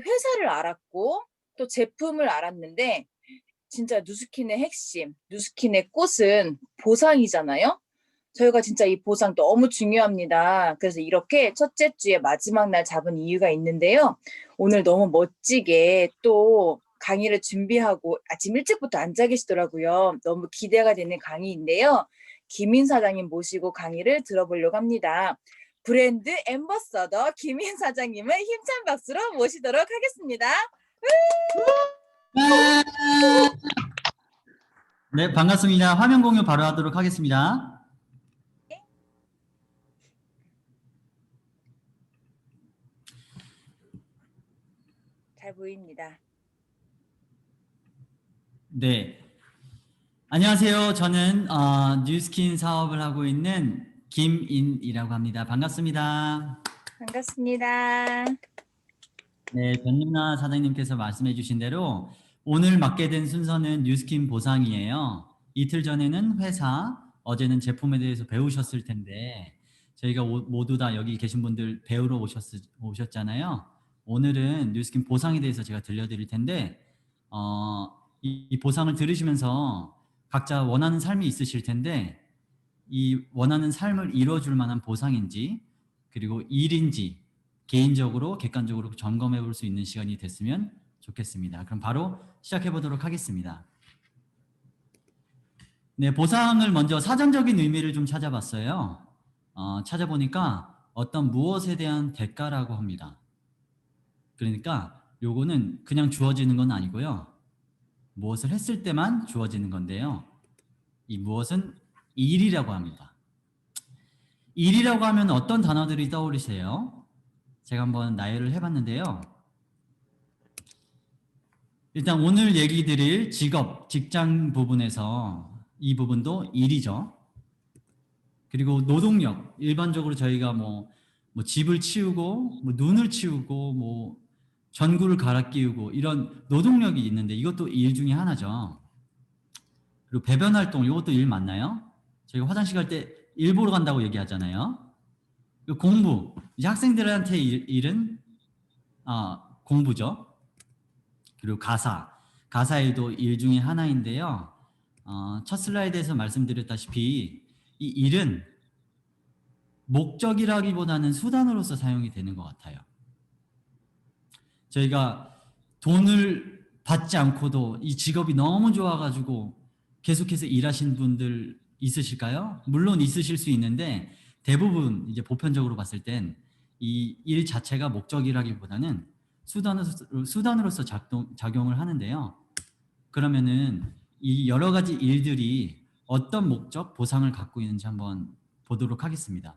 회사를 알았고 또 제품을 알았는데 진짜 누스킨의 핵심, 누스킨의 꽃은 보상이잖아요. 저희가 진짜 이 보상 너무 중요합니다. 그래서 이렇게 첫째 주에 마지막 날 잡은 이유가 있는데요. 오늘 너무 멋지게 또 강의를 준비하고 아침 일찍부터 앉아 계시더라고요. 너무 기대가 되는 강의인데요. 김인 사장님 모시고 강의를 들어보려고 합니다. 브랜드 앰버서더 김인 사장님을 힘찬 박수로 모시도록 하겠습니다. 네, 반갑습니다. 화면 공유 바로 하도록 하겠습니다. 잘 보입니다. 네, 안녕하세요. 저는 뉴스킨 사업을 하고 있는 김인이라고 합니다. 반갑습니다. 반갑습니다. 네, 변윤아 사장님께서 말씀해 주신 대로 오늘 맡게 된 순서는 뉴스킨 보상이에요. 이틀 전에는 회사, 어제는 제품에 대해서 배우셨을 텐데 저희가 모두 다 여기 계신 분들 배우러 오셨잖아요. 오늘은 뉴스킨 보상에 대해서 제가 들려드릴 텐데 이 보상을 들으시면서 각자 원하는 삶이 있으실 텐데 이 원하는 삶을 이루어줄 만한 보상인지 그리고 일인지 개인적으로 객관적으로 점검해 볼 수 있는 시간이 됐으면 좋겠습니다. 그럼 바로 시작해 보도록 하겠습니다. 네, 보상을 먼저 사전적인 의미를 좀 찾아봤어요. 찾아보니까 어떤 무엇에 대한 대가라고 합니다. 그러니까 요거는 그냥 주어지는 건 아니고요. 무엇을 했을 때만 주어지는 건데요. 이 무엇은 일이라고 합니다. 일이라고 하면 어떤 단어들이 떠오르세요? 제가 한번 나열을 해봤는데요. 일단 오늘 얘기 드릴 직업, 직장 부분에서 이 부분도 일이죠. 그리고 노동력, 일반적으로 저희가 뭐 집을 치우고 눈을 치우고 전구를 갈아 끼우고 이런 노동력이 있는데 이것도 일 중에 하나죠. 그리고 배변 활동, 이것도 일 맞나요? 저희가 화장실 갈 때 일 보러 간다고 얘기하잖아요. 그리고 공부, 이제 학생들한테 일은 공부죠. 그리고 가사 일도 일 중에 하나인데요. 첫 슬라이드에서 말씀드렸다시피 이 일은 목적이라기보다는 수단으로서 사용이 되는 것 같아요. 저희가 돈을 받지 않고도 이 직업이 너무 좋아가지고 계속해서 일하신 분들 있으실까요? 물론 있으실 수 있는데 대부분 이제 보편적으로 봤을 땐 이 일 자체가 목적이라기보다는 수단으로서 작용을 하는데요. 그러면은 이 여러 가지 일들이 어떤 목적, 보상을 갖고 있는지 한번 보도록 하겠습니다.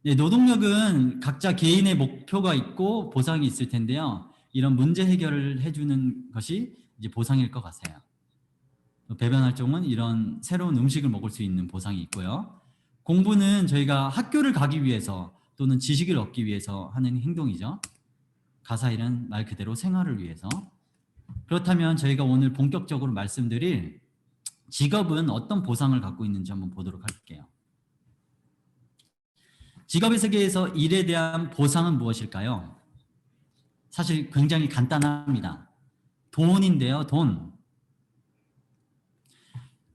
네, 노동력은 각자 개인의 목표가 있고 보상이 있을 텐데요. 이런 문제 해결을 해주는 것이 이제 보상일 것 같아요. 배변 활동은 이런 새로운 음식을 먹을 수 있는 보상이 있고요. 공부는 저희가 학교를 가기 위해서 또는 지식을 얻기 위해서 하는 행동이죠. 가사일은 말 그대로 생활을 위해서. 그렇다면 저희가 오늘 본격적으로 말씀드릴 직업은 어떤 보상을 갖고 있는지 한번 보도록 할게요. 직업의 세계에서 일에 대한 보상은 무엇일까요? 사실 굉장히 간단합니다. 돈인데요, 돈.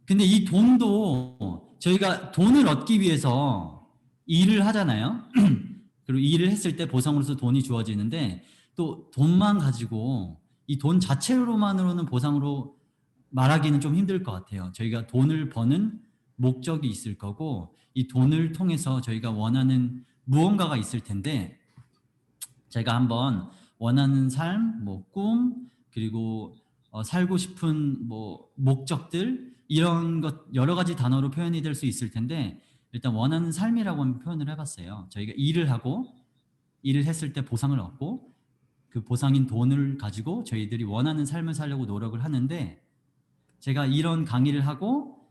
근데 이 돈도 저희가 돈을 얻기 위해서 일을 하잖아요. 그리고 일을 했을 때 보상으로서 돈이 주어지는데 또 돈만 가지고 이 돈 자체로만으로는 보상으로 말하기는 좀 힘들 것 같아요. 저희가 돈을 버는 목적이 있을 거고 이 돈을 통해서 저희가 원하는 무언가가 있을 텐데 제가 한번 원하는 삶, 꿈, 그리고 살고 싶은 목적들 이런 것 여러 가지 단어로 표현이 될 수 있을 텐데 일단 원하는 삶이라고 한번 표현을 해봤어요. 저희가 일을 하고 일을 했을 때 보상을 얻고 그 보상인 돈을 가지고 저희들이 원하는 삶을 살려고 노력을 하는데 제가 이런 강의를 하고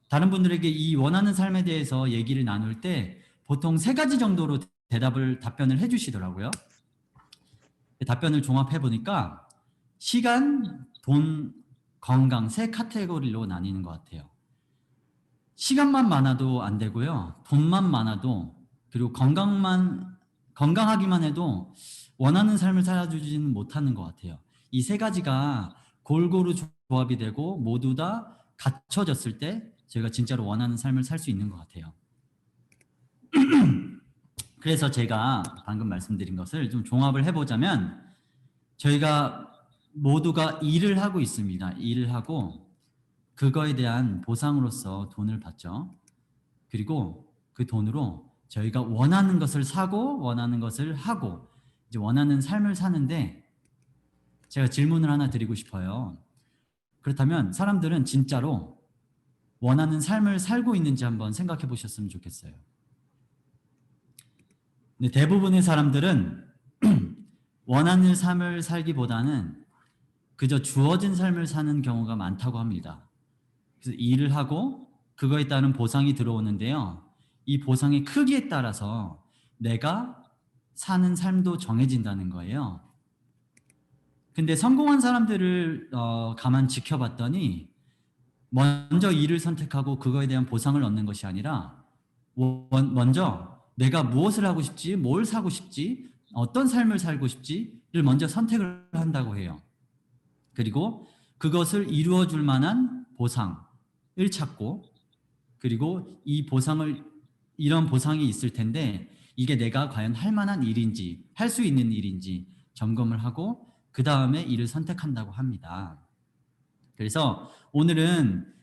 다른 분들에게 이 원하는 삶에 대해서 얘기를 나눌 때 보통 3가지 정도로 답변을 해주시더라고요. 답변을 종합해 보니까 시간, 돈, 건강 3카테고리로 나뉘는 것 같아요. 시간만 많아도 안 되고요. 돈만 많아도 그리고 건강하기만 해도 원하는 삶을 살아주지는 못하는 것 같아요. 이 세 가지가 골고루 조합이 되고 모두 다 갖춰졌을 때 저희가 진짜로 원하는 삶을 살 수 있는 것 같아요. 그래서 제가 방금 말씀드린 것을 좀 종합을 해보자면 저희가 모두가 일을 하고 있습니다. 일을 하고 그거에 대한 보상으로서 돈을 받죠. 그리고 그 돈으로 저희가 원하는 것을 사고 원하는 것을 하고 이제 원하는 삶을 사는데 제가 질문을 하나 드리고 싶어요. 그렇다면 사람들은 진짜로 원하는 삶을 살고 있는지 한번 생각해 보셨으면 좋겠어요. 근데 대부분의 사람들은 원하는 삶을 살기보다는 그저 주어진 삶을 사는 경우가 많다고 합니다. 그래서 일을 하고 그거에 따른 보상이 들어오는데요. 이 보상의 크기에 따라서 내가 사는 삶도 정해진다는 거예요. 근데 성공한 사람들을 가만 지켜봤더니 먼저 일을 선택하고 그거에 대한 보상을 얻는 것이 아니라 먼저 내가 무엇을 하고 싶지, 뭘 사고 싶지, 어떤 삶을 살고 싶지를 먼저 선택을 한다고 해요. 그리고 그것을 이루어 줄 만한 보상을 찾고 그리고 이런 보상이 있을 텐데 이게 내가 과연 할 만한 일인지 할 수 있는 일인지 점검을 하고 그 다음에 일을 선택한다고 합니다. 그래서 오늘은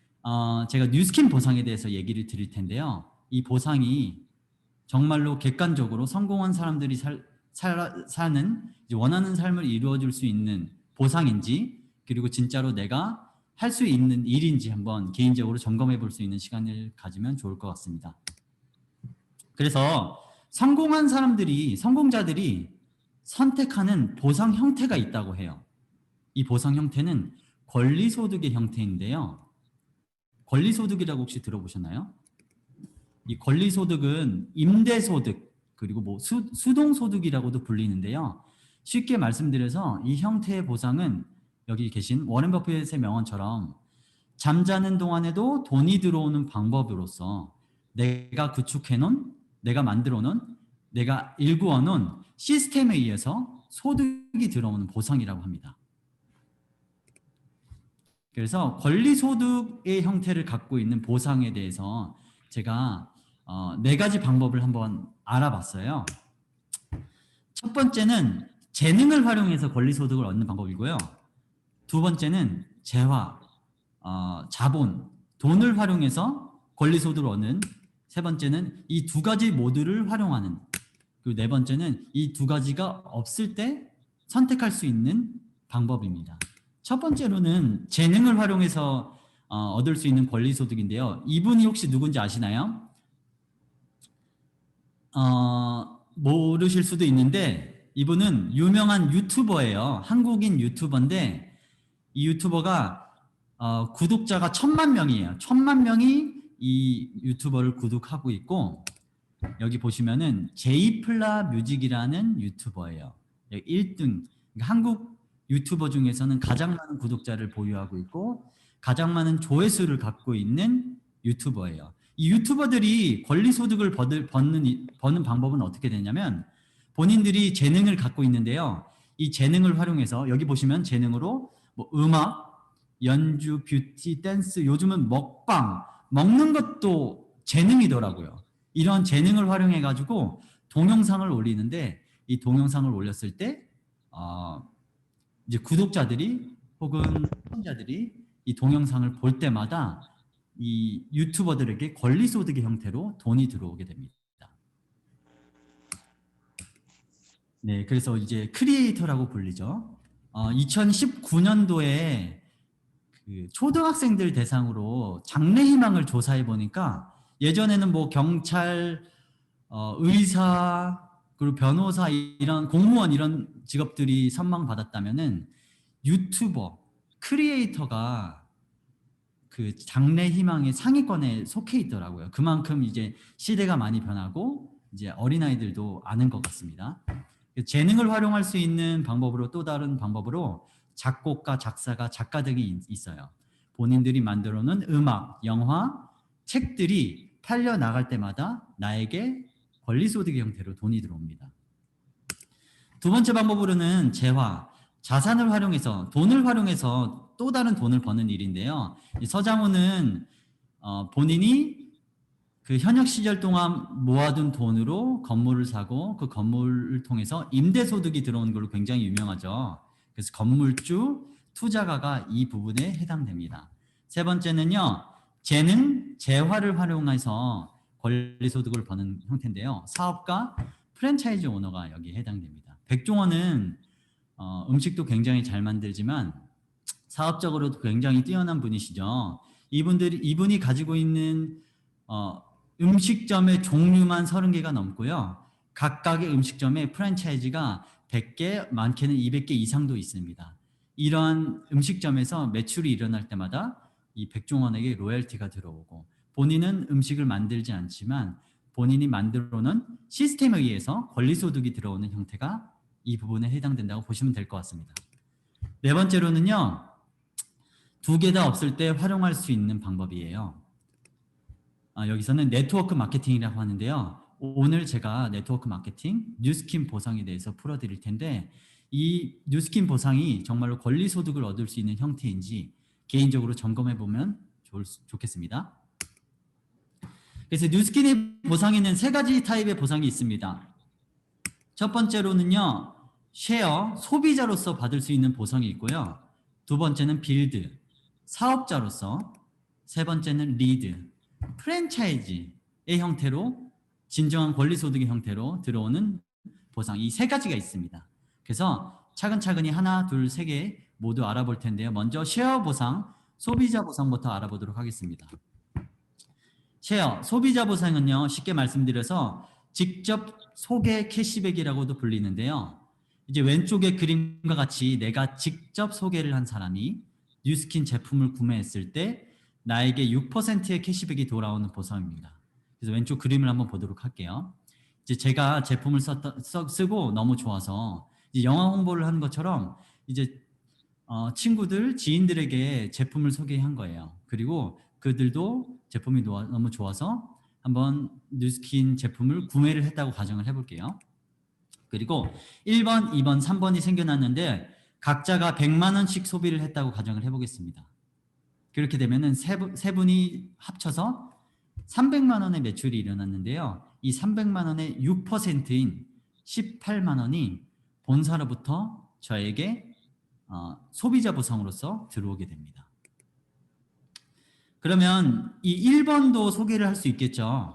제가 뉴스킨 보상에 대해서 얘기를 드릴 텐데요. 이 보상이 정말로 객관적으로 성공한 사람들이 사는 원하는 삶을 이루어 줄 수 있는 보상인지 그리고 진짜로 내가 할 수 있는 일인지 한번 개인적으로 점검해 볼 수 있는 시간을 가지면 좋을 것 같습니다. 그래서 성공자들이 선택하는 보상 형태가 있다고 해요. 이 보상 형태는 권리소득의 형태인데요. 권리소득이라고 혹시 들어보셨나요? 이 권리소득은 임대소득 그리고 뭐 수동소득이라고도 불리는데요. 쉽게 말씀드려서 이 형태의 보상은 여기 계신 워렌 버핏의 명언처럼 잠자는 동안에도 돈이 들어오는 방법으로서 내가 구축해놓은, 내가 만들어놓은, 내가 일구어놓은 시스템에 의해서 소득이 들어오는 보상이라고 합니다. 그래서 권리소득의 형태를 갖고 있는 보상에 대해서 제가 네 가지 방법을 한번 알아봤어요. 첫 번째는 재능을 활용해서 권리소득을 얻는 방법이고요. 두 번째는 재화, 자본, 돈을 활용해서 권리소득을 얻는, 세 번째는 이 두 가지 모두를 활용하는, 그리고 네 번째는 이 두 가지가 없을 때 선택할 수 있는 방법입니다. 첫 번째로는 재능을 활용해서 얻을 수 있는 권리소득인데요. 이분이 혹시 누군지 아시나요? 모르실 수도 있는데 이분은 유명한 유튜버예요. 한국인 유튜버인데 이 유튜버가 구독자가 1000만 명이에요. 1000만 명이 이 유튜버를 구독하고 있고 여기 보시면은 제이플라 뮤직이라는 유튜버예요. 1등 한국 유튜버 중에서는 가장 많은 구독자를 보유하고 있고 가장 많은 조회수를 갖고 있는 유튜버예요. 이 유튜버들이 권리소득을 버는 방법은 어떻게 되냐면 본인들이 재능을 갖고 있는데요. 이 재능을 활용해서 여기 보시면 재능으로 뭐 음악, 연주, 뷰티, 댄스, 요즘은 먹방, 먹는 것도 재능이더라고요. 이런 재능을 활용해 가지고 동영상을 올리는데 이 동영상을 올렸을 때 이제 구독자들이 혹은 시청자들이 이 동영상을 볼 때마다 이 유튜버들에게 권리소득의 형태로 돈이 들어오게 됩니다. 네, 그래서 이제 크리에이터라고 불리죠. 2019년도에 그 초등학생들 대상으로 장래희망을 조사해 보니까 예전에는 뭐 경찰, 의사, 그리고 변호사 이런 공무원 이런 직업들이 선망받았다면은 유튜버, 크리에이터가 그 장래희망의 상위권에 속해 있더라고요. 그만큼 이제 시대가 많이 변하고 이제 어린아이들도 아는 것 같습니다. 재능을 활용할 수 있는 방법으로 또 다른 방법으로 작곡가, 작사가, 작가 등이 있어요. 본인들이 만들어 놓은 음악, 영화, 책들이 팔려 나갈 때마다 나에게 권리소득의 형태로 돈이 들어옵니다. 두 번째 방법으로는 재화, 자산을 활용해서 돈을 활용해서 또 다른 돈을 버는 일인데요. 이 서장훈은 본인이 그 현역 시절 동안 모아둔 돈으로 건물을 사고 그 건물을 통해서 임대소득이 들어오는 걸로 굉장히 유명하죠. 그래서 건물주, 투자가가 이 부분에 해당됩니다. 세 번째는요. 재능, 재화를 활용해서 권리소득을 버는 형태인데요. 사업가, 프랜차이즈 오너가 여기에 해당됩니다. 백종원은 음식도 굉장히 잘 만들지만 사업적으로도 굉장히 뛰어난 분이시죠. 이분이 가지고 있는 음식점의 종류만 30개가 넘고요. 각각의 음식점에 프랜차이즈가 100개, 많게는 200개 이상도 있습니다. 이러한 음식점에서 매출이 일어날 때마다 이 백종원에게 로열티가 들어오고 본인은 음식을 만들지 않지만 본인이 만들어 놓은 시스템에 의해서 권리소득이 들어오는 형태가 이 부분에 해당된다고 보시면 될 것 같습니다. 네 번째로는요. 두 개 다 없을 때 활용할 수 있는 방법이에요. 여기서는 네트워크 마케팅이라고 하는데요. 오늘 제가 네트워크 마케팅, 뉴스킨 보상에 대해서 풀어드릴 텐데 이 뉴스킨 보상이 정말로 권리소득을 얻을 수 있는 형태인지 개인적으로 점검해 보면 좋겠습니다. 그래서 뉴스킨의 보상에는 세 가지 타입의 보상이 있습니다. 첫 번째로는요. 쉐어, 소비자로서 받을 수 있는 보상이 있고요. 두 번째는 빌드, 사업자로서, 세 번째는 리드, 프랜차이즈의 형태로 진정한 권리소득의 형태로 들어오는 보상, 이 세 가지가 있습니다. 그래서 차근차근히 하나, 둘, 세 개 모두 알아볼 텐데요. 먼저 쉐어 보상, 소비자 보상부터 알아보도록 하겠습니다. 쉐어, 소비자 보상은요. 쉽게 말씀드려서 직접 소개 캐시백이라고도 불리는데요. 이제 왼쪽의 그림과 같이 내가 직접 소개를 한 사람이 뉴스킨 제품을 구매했을 때 나에게 6%의 캐시백이 돌아오는 보상입니다. 그래서 왼쪽 그림을 한번 보도록 할게요. 이제 제가 제품을 쓰고 너무 좋아서 이제 영화 홍보를 하는 것처럼 이제 친구들, 지인들에게 제품을 소개한 거예요. 그리고 그들도 제품이 너무 좋아서 한번 뉴스킨 제품을 구매를 했다고 가정을 해볼게요. 그리고 1번, 2번, 3번이 생겨났는데 각자가 100만 원씩 소비를 했다고 가정을 해보겠습니다. 그렇게 되면은 세 분이 합쳐서 300만 원의 매출이 일어났는데요. 이 300만 원의 6%인 18만 원이 본사로부터 저에게 소비자 보상으로서 들어오게 됩니다. 그러면 이 1번도 소개를 할 수 있겠죠.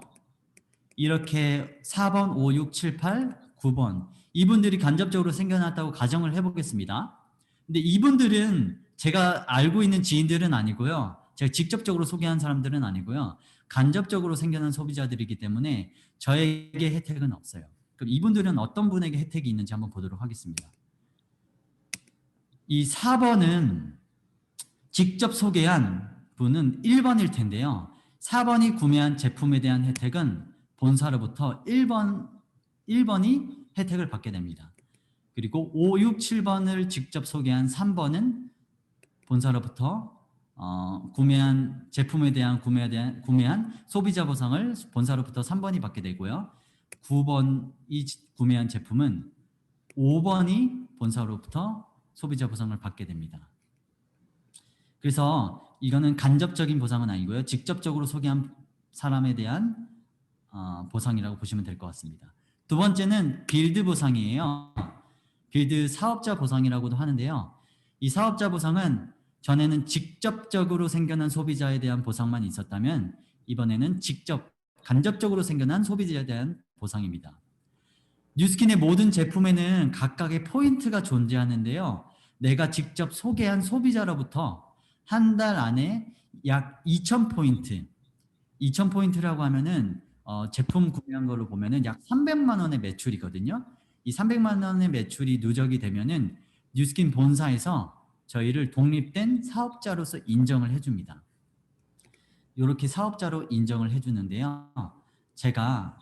이렇게 4번, 5, 6, 7, 8, 9번 이분들이 간접적으로 생겨났다고 가정을 해보겠습니다. 근데 이분들은 제가 알고 있는 지인들은 아니고요. 제가 직접적으로 소개한 사람들은 아니고요. 간접적으로 생겨난 소비자들이기 때문에 저에게 혜택은 없어요. 그럼 이분들은 어떤 분에게 혜택이 있는지 한번 보도록 하겠습니다. 이 4번은 직접 소개한 분은 1번일 텐데요. 4번이 구매한 제품에 대한 혜택은 본사로부터 1번이 혜택을 받게 됩니다. 그리고 5, 6, 7번을 직접 소개한 3번은 본사로부터 구매한 제품에 대한 구매한 소비자 보상을 본사로부터 3번이 받게 되고요. 9번이 구매한 제품은 5번이 본사로부터 소비자 보상을 받게 됩니다. 그래서 이거는 간접적인 보상은 아니고요. 직접적으로 소개한 사람에 대한 보상이라고 보시면 될 것 같습니다. 두 번째는 빌드 보상이에요. 빌드 사업자 보상이라고도 하는데요. 이 사업자 보상은 전에는 직접적으로 생겨난 소비자에 대한 보상만 있었다면 이번에는 간접적으로 생겨난 소비자에 대한 보상입니다. 뉴스킨의 모든 제품에는 각각의 포인트가 존재하는데요. 내가 직접 소개한 소비자로부터 한 달 안에 약 2,000포인트, 2,000포인트라고 하면은 제품 구매한 걸로 보면은 약 300만 원의 매출이거든요. 이 300만 원의 매출이 누적이 되면은 뉴스킨 본사에서 저희를 독립된 사업자로서 인정을 해줍니다. 이렇게 사업자로 인정을 해주는데요. 제가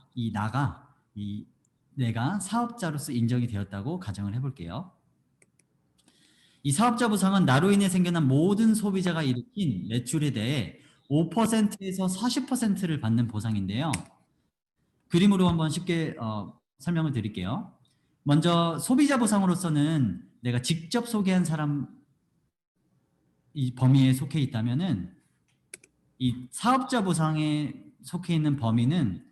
내가 사업자로서 인정이 되었다고 가정을 해볼게요. 이 사업자 보상은 나로 인해 생겨난 모든 소비자가 일으킨 매출에 대해 5%에서 40%를 받는 보상인데요. 그림으로 한번 쉽게 설명을 드릴게요. 먼저 소비자 보상으로서는 내가 직접 소개한 사람 이 범위에 속해 있다면은 이 사업자 보상에 속해 있는 범위는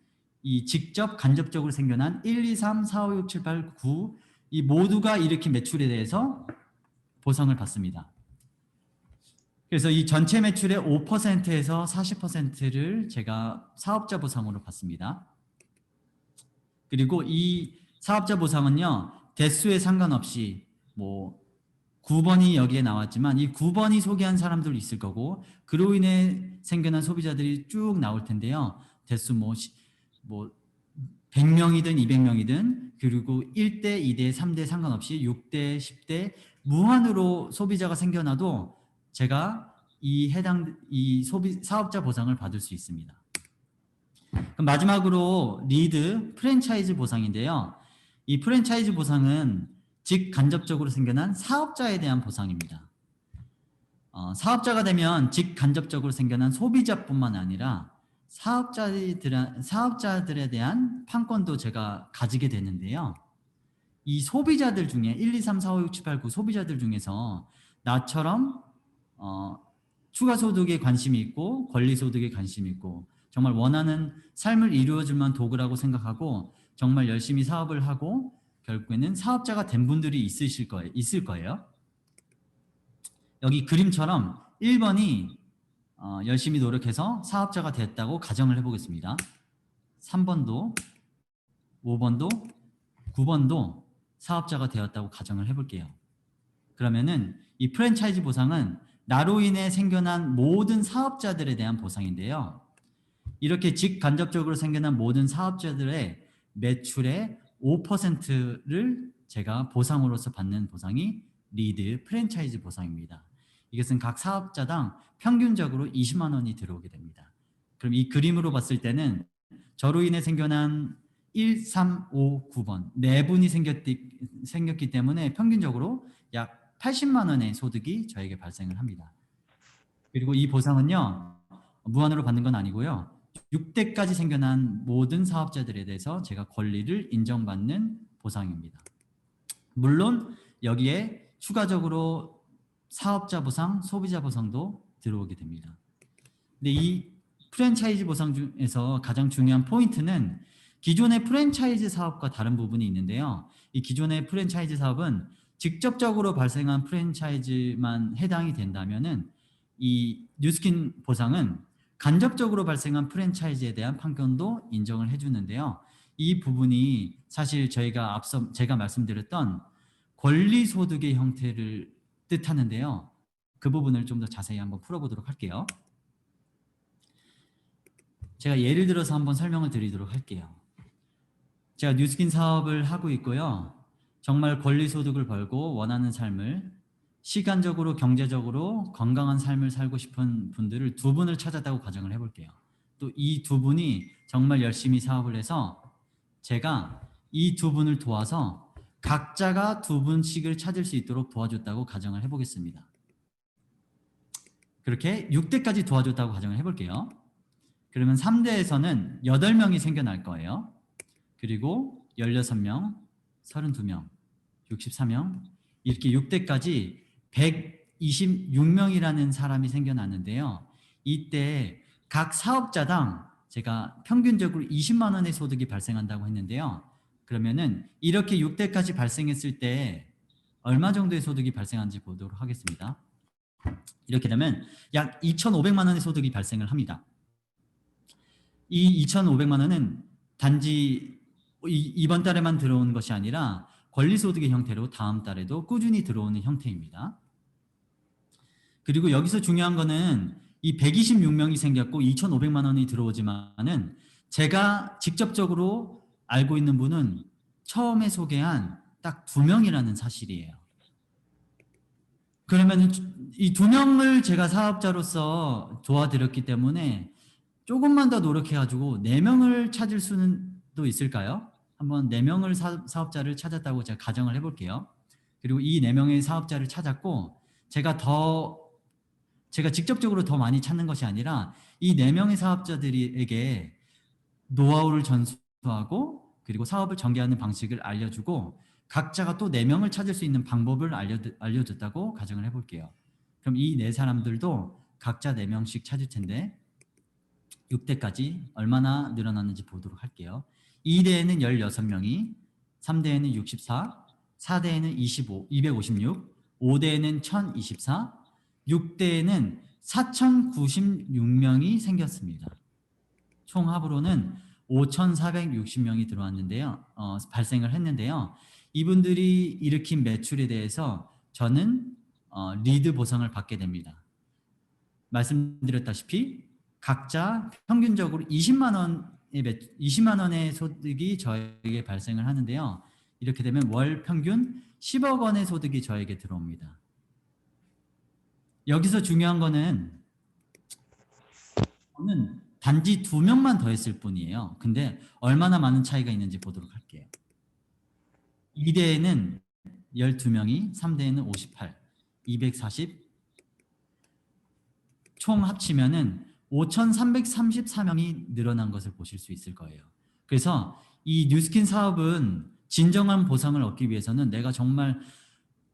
이 직접 간접적으로 생겨난 1, 2, 3, 4, 5, 6, 7, 8, 9 이 모두가 일으킨 매출에 대해서 보상을 받습니다. 그래서 이 전체 매출의 5%에서 40%를 제가 사업자 보상으로 받습니다. 그리고 이 사업자 보상은요, 대수에 상관없이 뭐 9번이 여기에 나왔지만 이 9번이 소개한 사람들도 있을 거고 그로 인해 생겨난 소비자들이 쭉 나올 텐데요. 대수 뭐 100명이든 200명이든 그리고 1대, 2대, 3대 상관없이 6대, 10대 무한으로 소비자가 생겨나도 제가 이 사업자 보상을 받을 수 있습니다. 그럼 마지막으로 리드 프랜차이즈 보상인데요. 이 프랜차이즈 보상은 직간접적으로 생겨난 사업자에 대한 보상입니다. 사업자가 되면 직간접적으로 생겨난 소비자뿐만 아니라 사업자들에 대한 판권도 제가 가지게 되는데요. 이 소비자들 중에 1, 2, 3, 4, 5, 6, 7, 8, 9 소비자들 중에서 나처럼 추가 소득에 관심이 있고 권리 소득에 관심이 있고 정말 원하는 삶을 이루어줄만 도구라고 생각하고 정말 열심히 사업을 하고 결국에는 사업자가 된 분들이 있을 거예요. 여기 그림처럼 1번이 열심히 노력해서 사업자가 됐다고 가정을 해보겠습니다. 3번도 5번도 9번도 사업자가 되었다고 가정을 해볼게요. 그러면은 이 프랜차이즈 보상은 나로 인해 생겨난 모든 사업자들에 대한 보상인데요. 이렇게 직간접적으로 생겨난 모든 사업자들의 매출의 5%를 제가 보상으로서 받는 보상이 리드 프랜차이즈 보상입니다. 이것은 각 사업자당 평균적으로 20만 원이 들어오게 됩니다. 그럼 이 그림으로 봤을 때는 저로 인해 생겨난 1, 3, 5, 9번 네 분이 생겼기 때문에 평균적으로 약 80만 원의 소득이 저에게 발생을 합니다. 그리고 이 보상은요, 무한으로 받는 건 아니고요. 6대까지 생겨난 모든 사업자들에 대해서 제가 권리를 인정받는 보상입니다. 물론 여기에 추가적으로 사업자 보상, 소비자 보상도 들어오게 됩니다. 근데 이 프랜차이즈 보상 중에서 가장 중요한 포인트는 기존의 프랜차이즈 사업과 다른 부분이 있는데요. 이 기존의 프랜차이즈 사업은 직접적으로 발생한 프랜차이즈만 해당이 된다면은 이 뉴스킨 보상은 간접적으로 발생한 프랜차이즈에 대한 판권도 인정을 해주는데요. 이 부분이 사실 저희가 앞서 제가 말씀드렸던 권리소득의 형태를 뜻하는데요. 그 부분을 좀 더 자세히 한번 풀어보도록 할게요. 제가 예를 들어서 한번 설명을 드리도록 할게요. 제가 뉴스킨 사업을 하고 있고요. 정말 권리소득을 벌고 원하는 삶을 시간적으로 경제적으로 건강한 삶을 살고 싶은 분들을 두 분을 찾았다고 가정을 해볼게요. 또 이 두 분이 정말 열심히 사업을 해서 제가 이 두 분을 도와서 각자가 두 분씩을 찾을 수 있도록 도와줬다고 가정을 해보겠습니다. 그렇게 6대까지 도와줬다고 가정을 해볼게요. 그러면 3대에서는 8명이 생겨날 거예요. 그리고 16명, 32명, 64명 이렇게 6대까지 126명이라는 사람이 생겨났는데요. 이때 각 사업자당 제가 평균적으로 20만 원의 소득이 발생한다고 했는데요. 그러면은 이렇게 6대까지 발생했을 때 얼마 정도의 소득이 발생하는지 보도록 하겠습니다. 이렇게 되면 약 2,500만 원의 소득이 발생을 합니다. 이 2,500만 원은 단지 이번 달에만 들어온 것이 아니라 권리소득의 형태로 다음 달에도 꾸준히 들어오는 형태입니다. 그리고 여기서 중요한 거는 이 126명이 생겼고 2,500만 원이 들어오지만은 제가 직접적으로 알고 있는 분은 처음에 소개한 딱 2명이라는 사실이에요. 그러면 이 2명을 제가 사업자로서 도와드렸기 때문에 조금만 더 노력해가지고 4명을 찾을 수는 또 있을까요? 한번 4명을 사업자를 찾았다고 제가 가정을 해볼게요. 그리고 이 4명의 사업자를 찾았고 제가 직접적으로 더 많이 찾는 것이 아니라 이 4명의 사업자들에게 노하우를 전수하고 그리고 사업을 전개하는 방식을 알려주고 각자가 또 4명을 찾을 수 있는 방법을 알려줬다고 가정을 해볼게요. 그럼 이 4사람들도 각자 4명씩 찾을 텐데 6대까지 얼마나 늘어났는지 보도록 할게요. 2대에는 16명이, 3대에는 64, 4대에는 25, 256, 5대에는 1024, 6대에는 4096명이 생겼습니다. 총 합으로는 5460명이 들어왔는데요. 발생을 했는데요. 이분들이 일으킨 매출에 대해서 저는 리드 보상을 받게 됩니다. 말씀드렸다시피 각자 평균적으로 20만 원의 소득이 저에게 발생을 하는데요. 이렇게 되면 월 평균 10억 원의 소득이 저에게 들어옵니다. 여기서 중요한 거는 저는 단지 2명만 더 했을 뿐이에요. 근데 얼마나 많은 차이가 있는지 보도록 할게요. 2대에는 12명이, 3대에는 58, 240, 총 합치면은 5,334명이 늘어난 것을 보실 수 있을 거예요. 그래서 이 뉴스킨 사업은 진정한 보상을 얻기 위해서는 내가 정말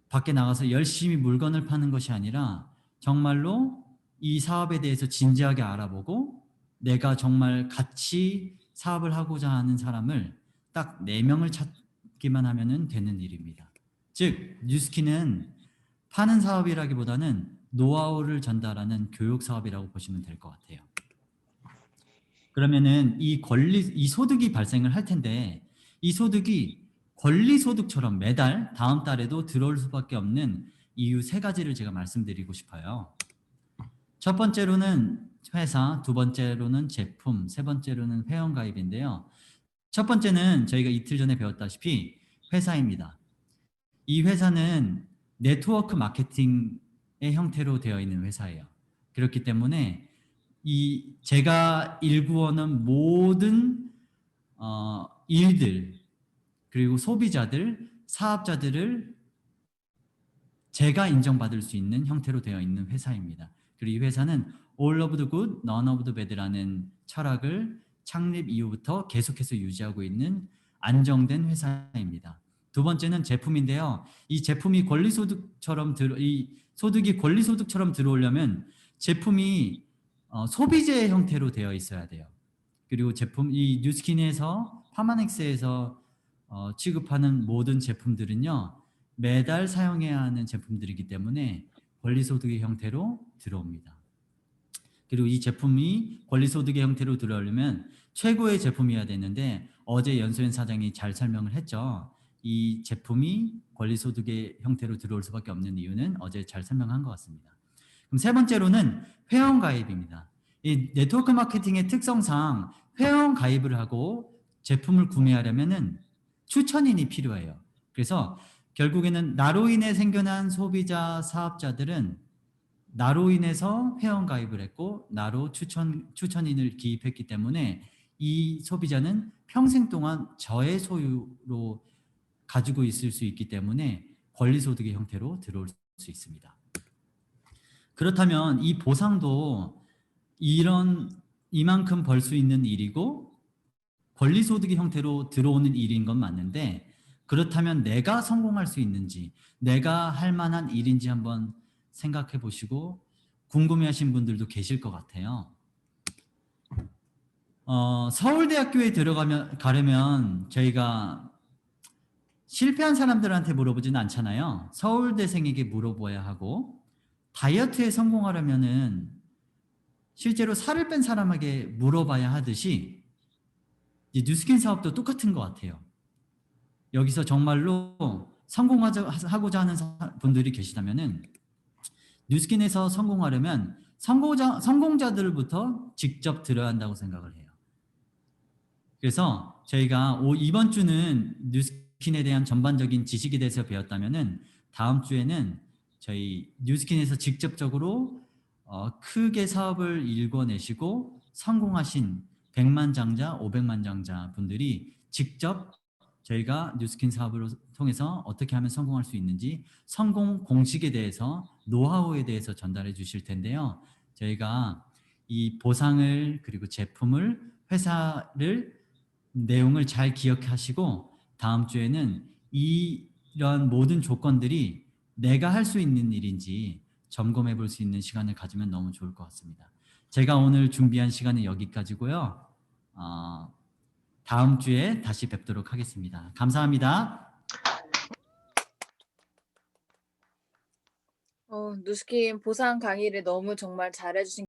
밖에 나가서 열심히 물건을 파는 것이 아니라 정말로 이 사업에 대해서 진지하게 알아보고 내가 정말 같이 사업을 하고자 하는 사람을 딱 4명을 찾기만 하면 되는 일입니다. 즉 뉴스킨은 파는 사업이라기보다는 노하우를 전달하는 교육 사업이라고 보시면 될 것 같아요. 그러면은 이 소득이 발생을 할 텐데 이 소득이 권리 소득처럼 매달 다음 달에도 들어올 수밖에 없는 이유 3가지를 제가 말씀드리고 싶어요. 첫 번째로는 회사, 두 번째로는 제품, 세 번째로는 회원가입인데요. 첫 번째는 저희가 이틀 전에 배웠다시피 회사입니다. 이 회사는 네트워크 마케팅의 형태로 되어 있는 회사예요. 그렇기 때문에 제가 일구어는 모든 일들 그리고 소비자들, 사업자들을 제가 인정받을 수 있는 형태로 되어 있는 회사입니다. 그리고 이 회사는 All of the good, none of the bad라는 철학을 창립 이후부터 계속해서 유지하고 있는 안정된 회사입니다. 두 번째는 제품인데요. 이 제품이 이 소득이 권리소득처럼 들어오려면 제품이 소비재 형태로 되어 있어야 돼요. 그리고 이 뉴스킨에서 파마넥스에서 취급하는 모든 제품들은요. 매달 사용해야 하는 제품들이기 때문에 권리소득의 형태로 들어옵니다. 그리고 이 제품이 권리소득의 형태로 들어오려면 최고의 제품이어야 되는데 어제 연수연 사장이 잘 설명을 했죠. 이 제품이 권리소득의 형태로 들어올 수밖에 없는 이유는 어제 잘 설명한 것 같습니다. 그럼 세 번째로는 회원가입입니다. 이 네트워크 마케팅의 특성상 회원가입을 하고 제품을 구매하려면 추천인이 필요해요. 그래서 결국에는 나로 인해 생겨난 소비자 사업자들은 나로 인해서 회원가입을 했고 나로 추천인을 기입했기 때문에 이 소비자는 평생 동안 저의 소유로 가지고 있을 수 있기 때문에 권리소득의 형태로 들어올 수 있습니다. 그렇다면 이 보상도 이만큼 벌 수 있는 일이고 권리소득의 형태로 들어오는 일인 건 맞는데 그렇다면 내가 성공할 수 있는지 내가 할 만한 일인지 한번 생각해 보시고 궁금해하신 분들도 계실 것 같아요. 서울대학교에 가려면 저희가 실패한 사람들한테 물어보지는 않잖아요. 서울대생에게 물어봐야 하고 다이어트에 성공하려면은 실제로 살을 뺀 사람에게 물어봐야 하듯이 뉴스킨 사업도 똑같은 것 같아요. 여기서 정말로 성공하고자 하는 분들이 계시다면은 뉴스킨에서 성공하려면 성공자들부터 직접 들어야 한다고 생각을 해요. 그래서 저희가 이번 주는 뉴스킨에 대한 전반적인 지식에 대해서 배웠다면은 다음 주에는 저희 뉴스킨에서 직접적으로 크게 사업을 일궈내시고 성공하신 100만 장자, 500만 장자 분들이 직접 저희가 뉴스킨 사업을 통해서 어떻게 하면 성공할 수 있는지 성공 공식에 대해서 노하우에 대해서 전달해 주실 텐데요. 저희가 이 보상을 그리고 제품을 회사를 내용을 잘 기억하시고 다음 주에는 이 이런 모든 조건들이 내가 할 수 있는 일인지 점검해 볼 수 있는 시간을 가지면 너무 좋을 것 같습니다. 제가 오늘 준비한 시간은 여기까지고요. 다음 주에 다시 뵙도록 하겠습니다. 감사합니다. 누스킴 보상 강의를 너무 정말 잘해주신